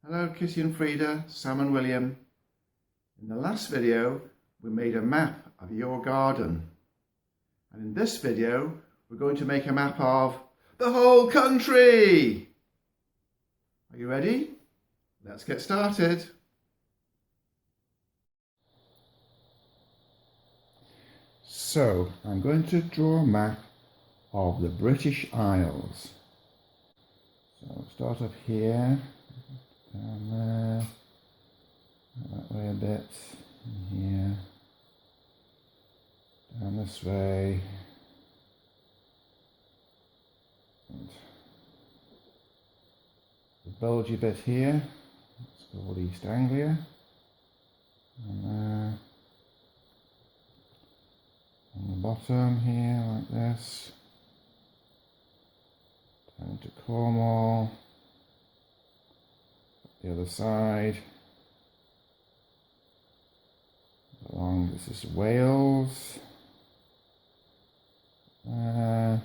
Hello Kitty and Frida, Sam and William. In the last video we made a map of your garden, and in this video we're going to make a map of the whole country. Are you ready? Let's get started. So I'm going to draw a map of the British Isles. So I'll start up here, down there, that way a bit, and here, down this way, and the bulgy bit here, it's called East Anglia, and there, on the bottom here like this, down to Cornwall, the other side, along, this is Wales, something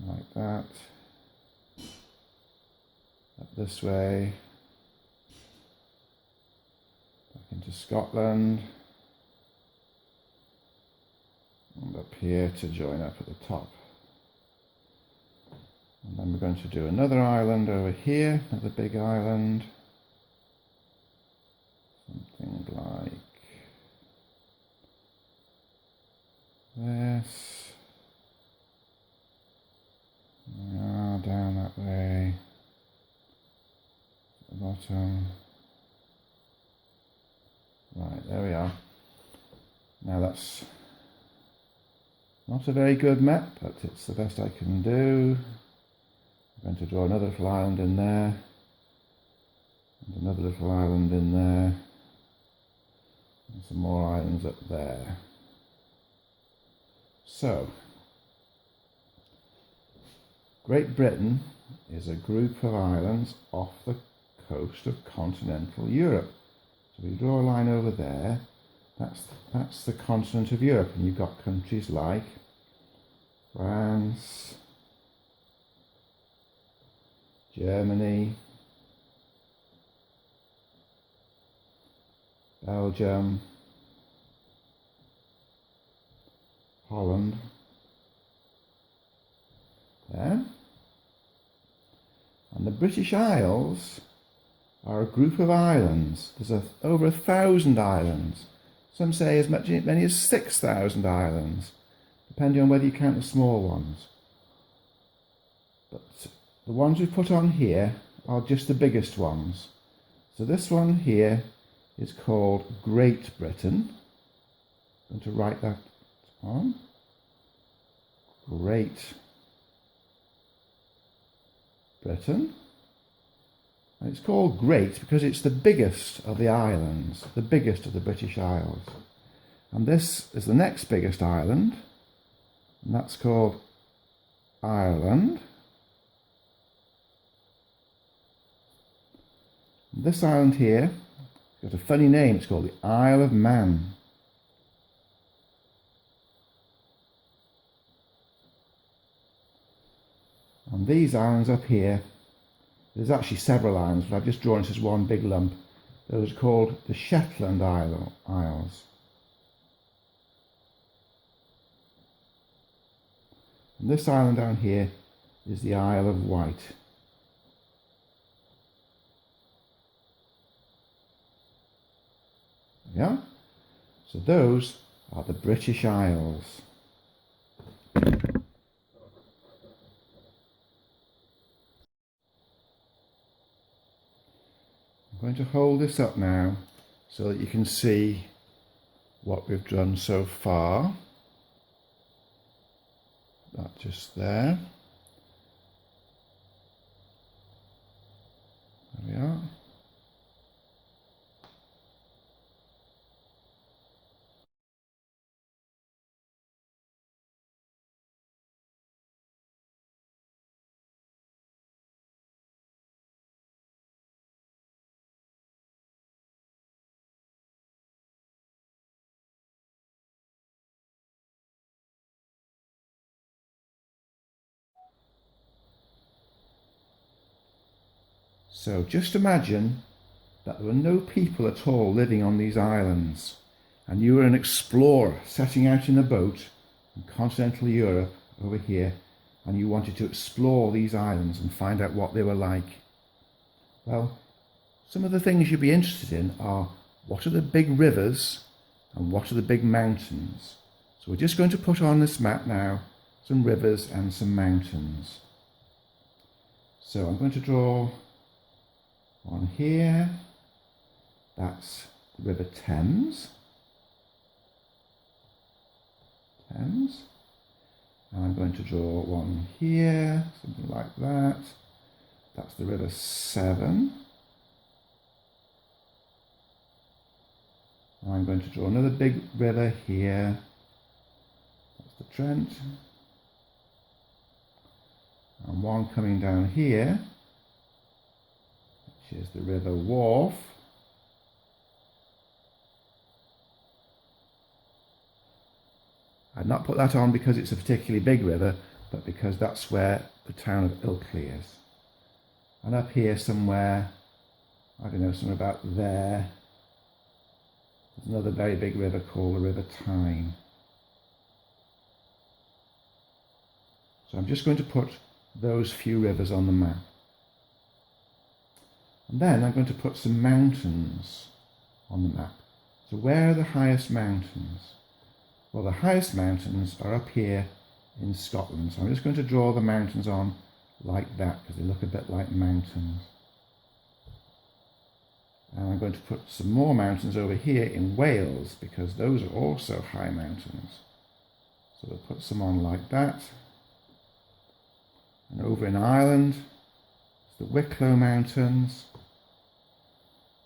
like that, up this way, back into Scotland, and up here to join up at the top. And then we're going to do another island over here, another big island, something like this. Down that way, at the bottom. Right, there we are. Now that's not a very good map, but it's the best I can do. I'm going to draw another little island in there, and another little island in there, and some more islands up there. So, Great Britain is a group of islands off the coast of continental Europe. So we draw a line over there, that's the continent of Europe, and you've got countries like France, Germany, Belgium, Holland, there. And the British Isles are a group of islands. There's over 1,000 islands. Some say as many as 6,000 islands, depending on whether you count the small ones. But the ones we put on here are just the biggest ones. So this one here is called Great Britain. I'm going to write that on. Great Britain. And it's called Great because it's the biggest of the islands, the biggest of the British Isles. And this is the next biggest island, and that's called Ireland. This island here has got a funny name, it's called the Isle of Man. And these islands up here, there's actually several islands, but I've just drawn it as one big lump. Those are called the Shetland Isles. And this island down here is the Isle of Wight. Yeah? So those are the British Isles. I'm going to hold this up now so that you can see what we've done so far. That just there. There we are. So just imagine that there were no people at all living on these islands, and you were an explorer setting out in a boat in continental Europe over here, and you wanted to explore these islands and find out what they were like. Well, some of the things you'd be interested in are, what are the big rivers and what are the big mountains? So we're just going to put on this map now some rivers and some mountains. So I'm going to draw one here. That's the River Thames. And I'm going to draw one here, something like that. That's the River Severn. And I'm going to draw another big river here. That's the Trent. And one coming down here, which is the River Wharfe. I've not put that on because it's a particularly big river, but because that's where the town of Ilkley is. And up here somewhere, I don't know, somewhere about there, there's another very big river called the River Tyne. So I'm just going to put those few rivers on the map. And then I'm going to put some mountains on the map. So where are the highest mountains? Well, the highest mountains are up here in Scotland. So I'm just going to draw the mountains on like that because they look a bit like mountains. And I'm going to put some more mountains over here in Wales because those are also high mountains. So we'll put some on like that. And over in Ireland, the Wicklow Mountains.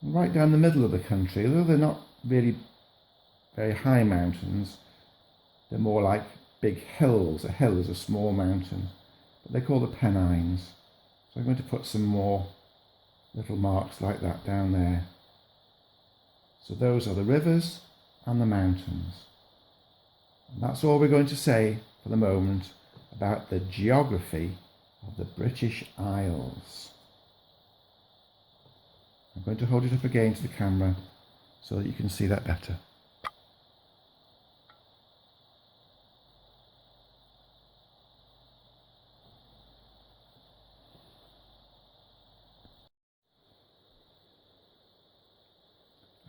And right down the middle of the country, although they're not really very high mountains, they're more like big hills. A hill is a small mountain, but they're called the Pennines. So I'm going to put some more little marks like that down there. So those are the rivers and the mountains. And that's all we're going to say for the moment about the geography of the British Isles. I'm going to hold it up again to the camera so that you can see that better.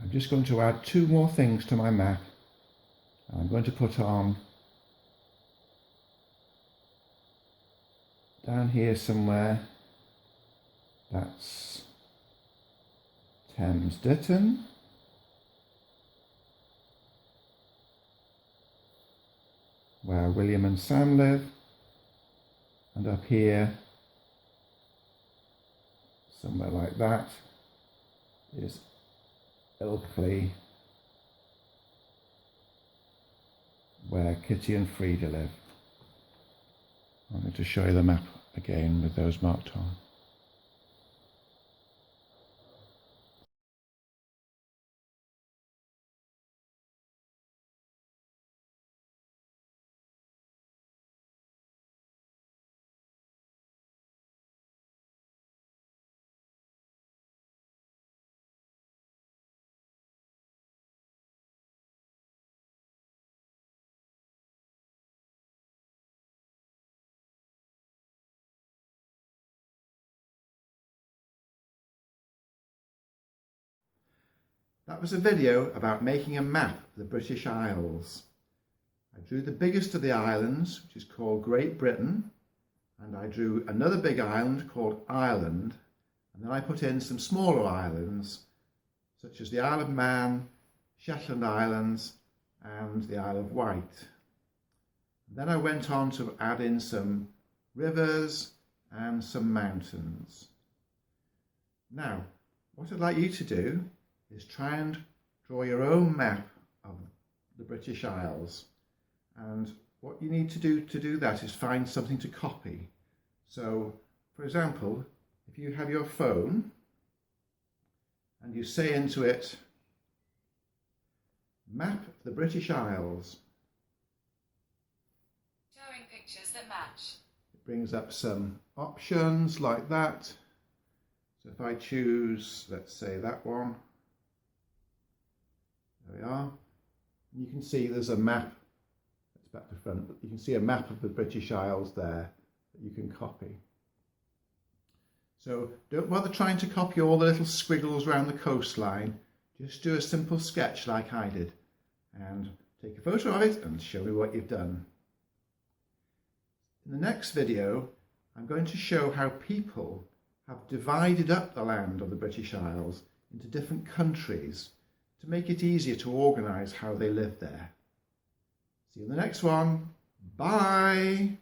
I'm just going to add two more things to my map. I'm going to put on down here somewhere, that's Thames Ditton. Where William and Sam live. And up here, somewhere like that, is Ilkley, where Kitty and Frida live. I'm going to show you the map again with those marked on. That was a video about making a map of the British Isles. I drew the biggest of the islands, which is called Great Britain, and I drew another big island called Ireland, and then I put in some smaller islands, such as the Isle of Man, Shetland Islands, and the Isle of Wight. And then I went on to add in some rivers and some mountains. Now, what I'd like you to do is try and draw your own map of the British Isles. And what you need to do that is find something to copy. So, for example, if you have your phone and you say into it, map of the British Isles. Showing pictures that match. It brings up some options like that. So if I choose, let's say that one, there we are. You can see there's a map, it's back to front, but you can see a map of the British Isles there that you can copy. So don't bother trying to copy all the little squiggles around the coastline, just do a simple sketch like I did and take a photo of it and show me what you've done. In the next video, I'm going to show how people have divided up the land of the British Isles into different countries to make it easier to organise how they live there. See you in the next one. Bye!